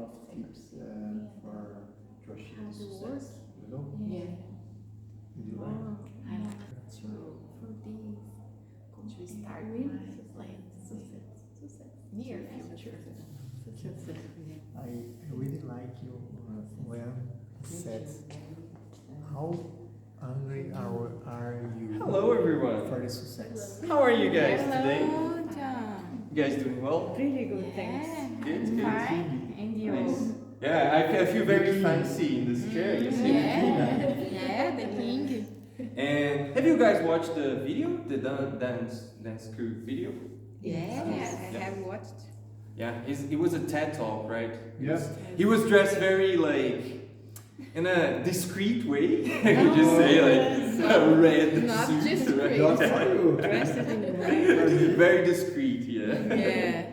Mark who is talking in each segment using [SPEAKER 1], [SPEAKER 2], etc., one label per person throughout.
[SPEAKER 1] of tips for to achieve success. You know?
[SPEAKER 2] Yeah.
[SPEAKER 1] Did you like?
[SPEAKER 2] I like for this to start with like success near future. Success.
[SPEAKER 1] I really like you when said how hungry are you
[SPEAKER 3] Hello everyone.
[SPEAKER 1] for the success.
[SPEAKER 3] How are you guys today?
[SPEAKER 4] Hello, John.
[SPEAKER 3] You guys doing well?
[SPEAKER 4] Pretty good, thanks.
[SPEAKER 3] Good, good.
[SPEAKER 4] Fine. And you?
[SPEAKER 3] Nice. Yeah, I feel very fancy in this chair. You see the king.
[SPEAKER 4] Yeah, the king.
[SPEAKER 3] And have you guys watched the video, the dance crew video?
[SPEAKER 4] Yes, I have watched.
[SPEAKER 3] Yeah, it was a TED talk, right?
[SPEAKER 1] Yes.
[SPEAKER 3] He was dressed very like in a discreet way. I could just say like a red
[SPEAKER 4] Not
[SPEAKER 3] suit,
[SPEAKER 4] discreet.
[SPEAKER 3] right?
[SPEAKER 4] Dressed in red.
[SPEAKER 3] Very discreet, yeah.
[SPEAKER 4] Yeah.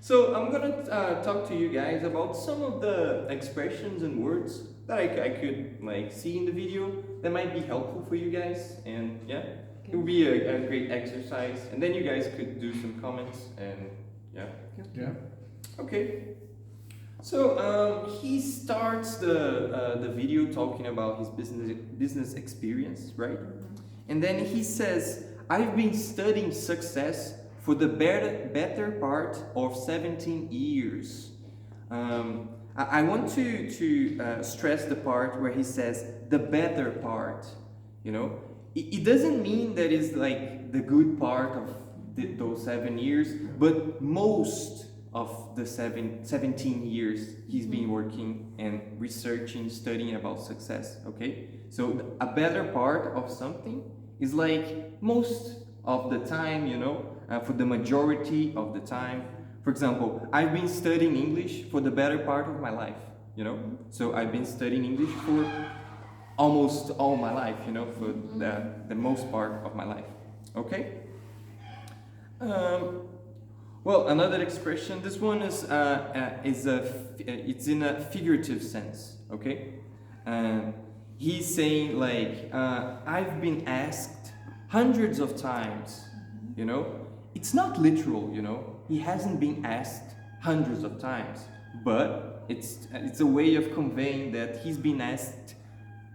[SPEAKER 3] So I'm gonna talk to you guys about some of the expressions and words that I could like see in the video that might be helpful for you guys, and yeah, it will be a great exercise, and then you guys could do some comments and yeah.
[SPEAKER 1] Yeah.
[SPEAKER 3] Okay. So he starts the video talking about his business experience, right? And then he says, "I've been studying success for the better part of 17 years." I want to stress the part where he says the better part. You know, it doesn't mean that it's like the good part of those 7 years, but most of the 17 years he's been working and researching, studying about success. Okay, so a better part of something is like most of the time, you know, for the majority of the time. For example, I've been studying English for the better part of my life, you know, so I've been studying English for almost all my life, you know, for the most part of my life. Okay. Well, another expression. This one is it's in a figurative sense. Okay, he's saying like I've been asked hundreds of times. You know, it's not literal. You know, he hasn't been asked hundreds of times, but it's a way of conveying that he's been asked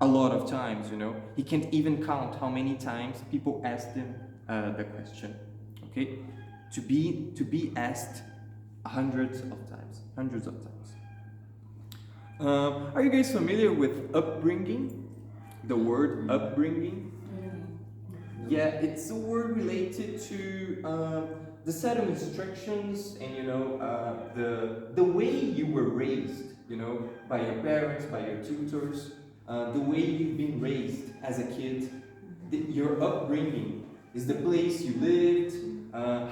[SPEAKER 3] a lot of times. You know, he can't even count how many times people asked him the question. Okay. To be asked hundreds of times. Are you guys familiar with upbringing? The word upbringing? Yeah, it's a word related to the set of instructions and, you know, the way you were raised, you know, by your parents, by your tutors, the way you've been raised as a kid. Your upbringing is the place you lived,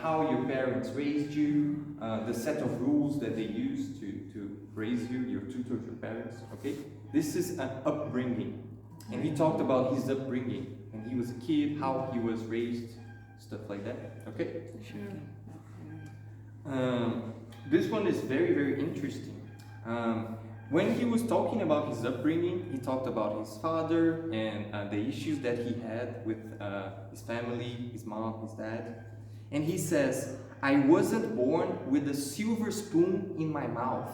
[SPEAKER 3] how your parents raised you, the set of rules that they used to raise you, your tutors, your parents, okay? This is an upbringing. And he talked about his upbringing, when he was a kid, how he was raised, stuff like that, okay?
[SPEAKER 4] Sure.
[SPEAKER 3] This one is very, very interesting. When he was talking about his upbringing, he talked about his father and the issues that he had with his family, his mom, his dad. And he says, "I wasn't born with a silver spoon in my mouth."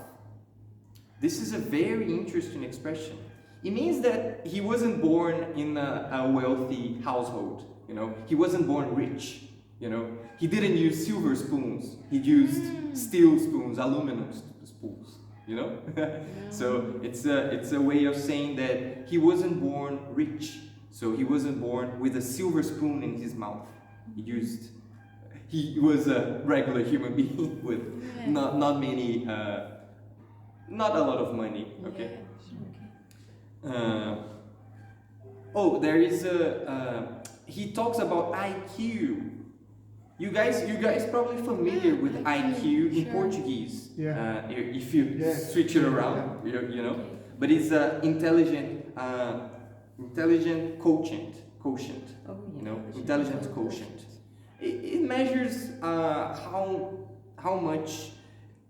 [SPEAKER 3] This is a very interesting expression. It means that he wasn't born in a wealthy household, you know. He wasn't born rich, you know. He didn't use silver spoons. He used steel spoons, aluminum spoons, you know. So it's a way of saying that he wasn't born rich. So he wasn't born with a silver spoon in his mouth. He was a regular human being with not many, not a lot of money. Okay. Oh, there is he talks about IQ. You guys probably familiar with IQ in Portuguese.
[SPEAKER 1] Yeah.
[SPEAKER 3] If you switch it around, you know. But it's intelligent quotient. You know, intelligence quotient. It measures how much,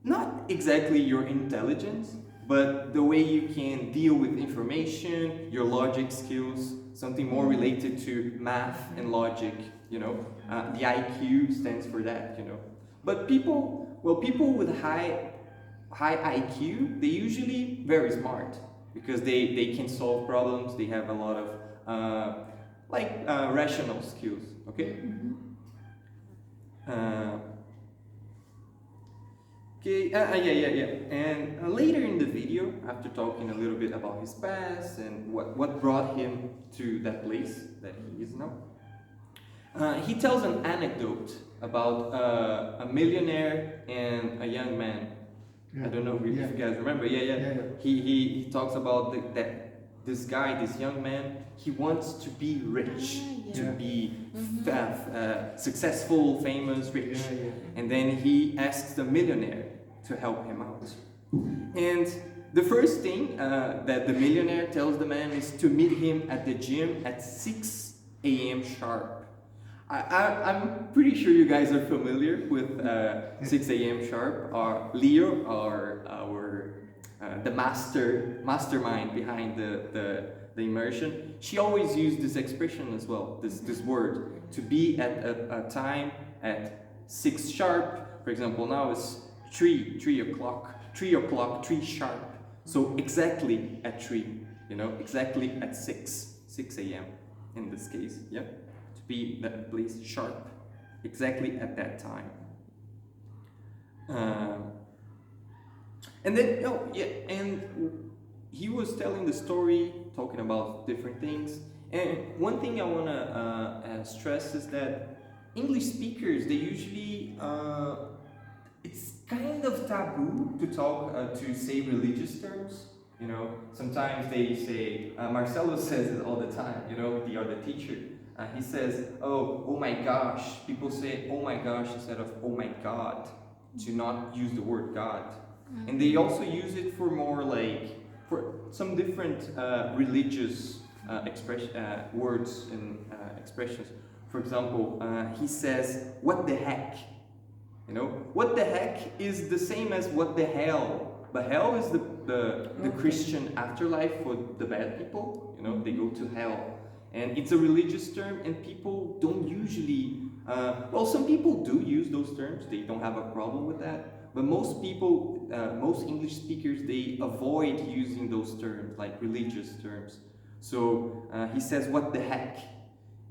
[SPEAKER 3] not exactly your intelligence, but the way you can deal with information, your logic skills, something more related to math and logic, you know. The IQ stands for that, you know. But people with high high IQ, they usually very smart because they can solve problems. They have a lot of rational skills. Okay. Okay. Yeah. And later in the video, after talking a little bit about his past and what brought him to that place that he is now, he tells an anecdote about a millionaire and a young man. I don't know if you guys remember. Yeah. He talks about that this guy, this young man, he wants to be rich, to be successful, famous, rich. And then he asks the millionaire to help him out. And the first thing that the millionaire tells the man is to meet him at the gym at 6 a.m. sharp. I'm pretty sure you guys are familiar with 6 a.m. sharp. Leo, the mastermind behind the immersion, she always used this expression as well, this word, to be at a time at 6 sharp. For example, now it's 3 o'clock, 3 sharp. So exactly at 3, exactly at 6 a.m. in this case, yeah? To be that place sharp, exactly at that time. And then, and he was telling the story, talking about different things. And one thing I want to stress is that English speakers, they usually, it's kind of taboo to talk, to say religious terms. Sometimes they say, Marcelo says it all the time, the other teacher. He says, oh my gosh. People say, oh my gosh, instead of oh my God, to not use the word God. And they also use it for more for some different religious words and expressions. For example, he says, what the heck? What the heck is the same as what the hell. But hell is the Christian afterlife for the bad people. They go to hell. And it's a religious term, and people don't usually, some people do use those terms. They don't have a problem with that. But most people, most English speakers, they avoid using those terms, like religious terms. So he says, what the heck?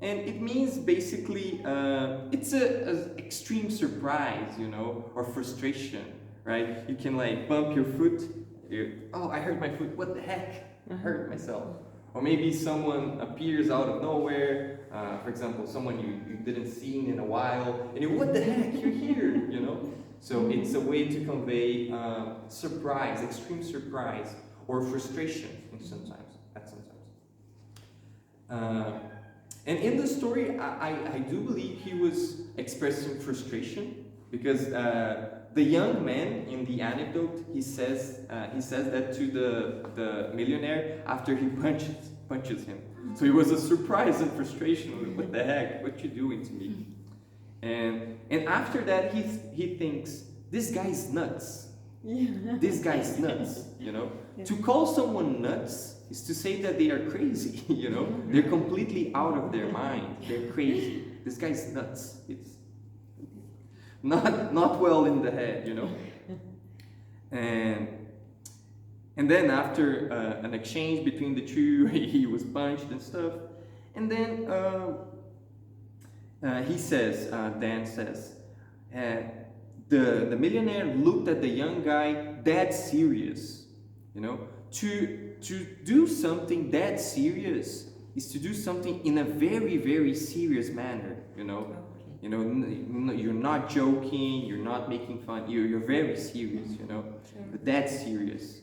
[SPEAKER 3] And it means basically, it's a extreme surprise, or frustration, right? You can bump your foot. I hurt my foot. What the heck? I hurt myself. Or maybe someone appears out of nowhere. For example, someone you didn't see in a while, and what the heck? You're here, So it's a way to convey surprise, extreme surprise, or frustration sometimes. And in the story, I do believe he was expressing frustration because the young man in the anecdote, he says that to the millionaire after he punches him. So it was a surprise and frustration. What the heck? What you doing to me? And after that, he thinks, this guy's nuts. This guy's nuts. To call someone nuts is to say that they are crazy. They're completely out of their mind. They're crazy. This guy's nuts. It's not well in the head, And then after an exchange between the two, he was punched and stuff. And then he says, Dan says, the millionaire looked at the young guy dead serious. To do something that serious is to do something in a very, very serious manner. You're not joking, you're not making fun, you're very serious, But that's serious.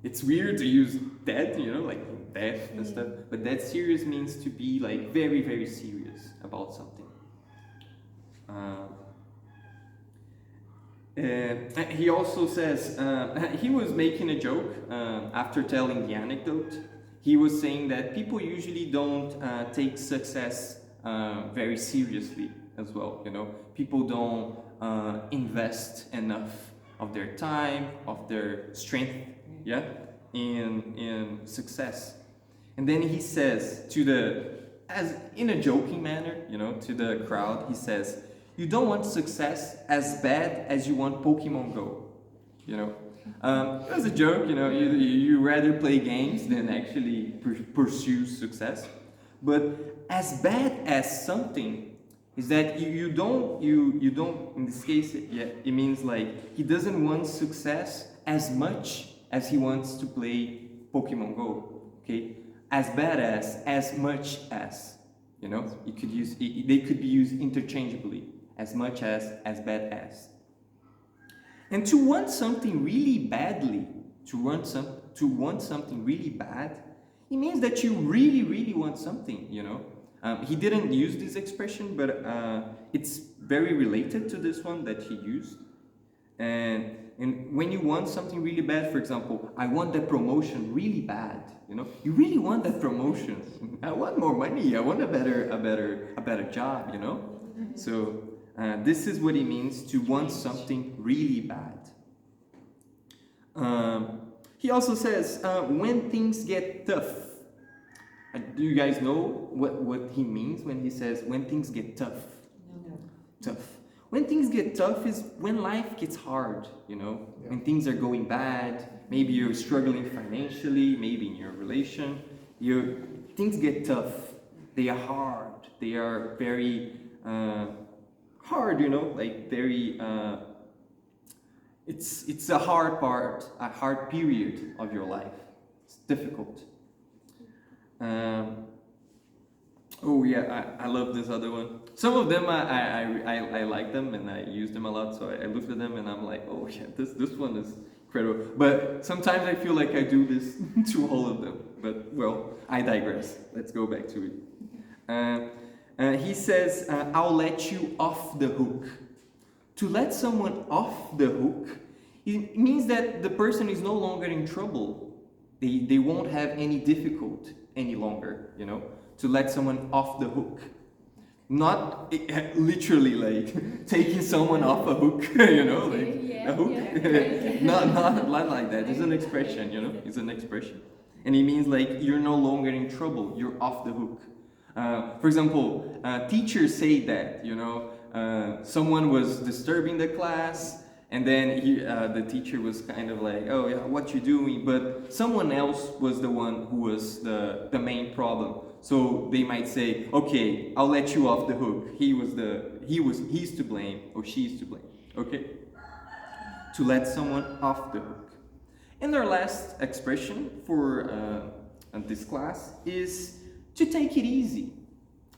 [SPEAKER 3] It's weird to use that, like death and stuff, but that serious means to be very, very serious about something. He also says, he was making a joke after telling the anecdote. He was saying that people usually don't take success very seriously as well. People don't invest enough of their time, of their strength, in success. And then he says as in a joking manner, to the crowd, he says, you don't want success as bad as you want Pokemon Go. you know. As a joke, you know, you rather play games than actually pursue success. But as bad as something is that you don't in this case, yeah, it means like he doesn't want success as much as he wants to play Pokemon Go. Okay, as bad as much as, you know, you could use they could be used interchangeably. As much as bad as. And to want something really badly, to want something really bad, it means that you really, really want something, you know. He didn't use this expression, but it's very related to this one that he used. And when you want something really bad, for example, I want that promotion really bad, you know. You really want that promotion. I want more money. I want a better job, you know. So this is what it means to want something really bad. He also says, when things get tough. Do you guys know what he means when he says, when things get tough?
[SPEAKER 2] No.
[SPEAKER 3] Tough. When things get tough is when life gets hard, you know? Yeah. When things are going bad, maybe you're struggling financially, maybe in your relation, things get tough. They are hard. They are very hard, you know, like very, it's a hard part, a hard period of your life. It's difficult. Oh yeah, I love this other one. Some of them I like them and I use them a lot, so I looked at them and I'm like, oh yeah, this one is incredible. But sometimes I feel like I do this to all of them. But well, I digress. Let's go back to it. He says, I'll let you off the hook. To let someone off the hook, it means that the person is no longer in trouble. They won't have any difficulty any longer, you know, to let someone off the hook. Not literally like taking someone off a hook, you know, like a hook. Yeah. not like that. It's an expression, you know, it's an expression. And it means like you're no longer in trouble, you're off the hook. For example, teachers say that, you know, someone was disturbing the class, and then the teacher was kind of like, oh yeah, what you doing? But someone else was the one who was the main problem. So they might say, okay, I'll let you off the hook. He's to blame or she's to blame. Okay? To let someone off the hook. And our last expression for this class is to take it easy.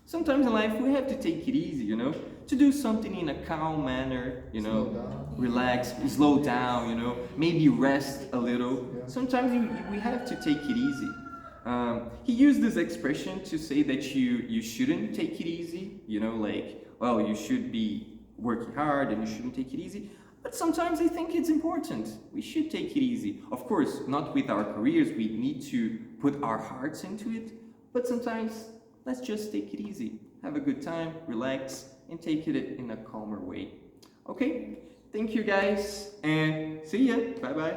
[SPEAKER 3] Sometimes in life we have to take it easy, you know, to do something in a calm manner, you know, relax, slow down, you know, maybe rest a little. Yeah. Sometimes we have to take it easy. He used this expression to say that you shouldn't take it easy, you know, like, well, you should be working hard and you shouldn't take it easy. But sometimes I think it's important. We should take it easy. Of course, not with our careers, we need to put our hearts into it, but sometimes let's just take it easy. Have a good time, relax, and take it in a calmer way. Okay? Thank you guys, and see ya. Bye-bye.